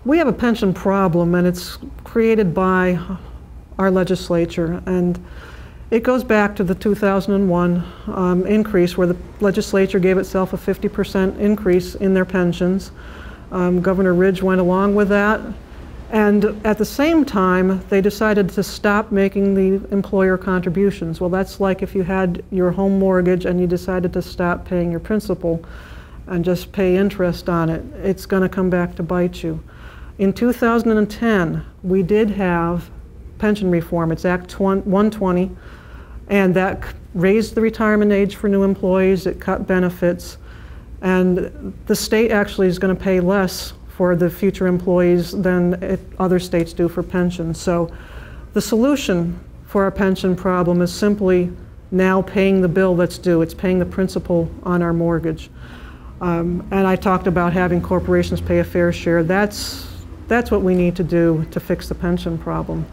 We have a pension problem, and it's created by our legislature, and it goes back to the 2001 increase where the legislature gave itself a 50% increase in their pensions. Governor Ridge went along with that, and at the same time they decided to stop making the employer contributions. Well, that's like if you had your home mortgage and you decided to stop paying your principal and just pay interest on it. It's going to come back to bite you. In 2010, we did have pension reform. It's Act 120, and that raised the retirement age for new employees. It cut benefits, and the state actually is going to pay less for the future employees than other states do for pensions. So the solution for our pension problem is simply now paying the bill that's due. It's paying the principal on our mortgage. And I talked about having corporations pay a fair share. That's what we need to do to fix the pension problem.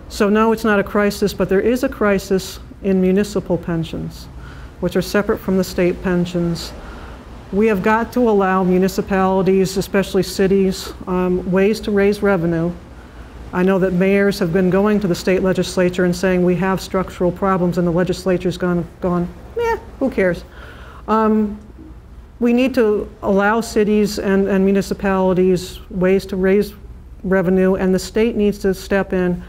So no, it's not a crisis, but there is a crisis in municipal pensions, which are separate from the state pensions. We have got to allow municipalities, especially cities, ways to raise revenue. I know that mayors have been going to the state legislature and saying we have structural problems, and the legislature's gone, who cares? We need to allow cities and municipalities ways to raise revenue, and the state needs to step in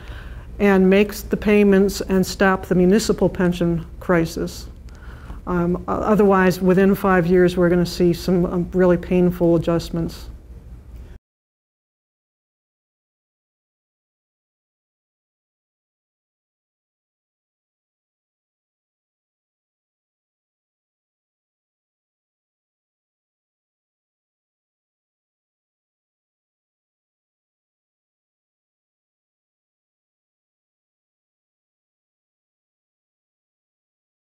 and make the payments and stop the municipal pension crisis. Otherwise, within 5 years, we're going to see some really painful adjustments.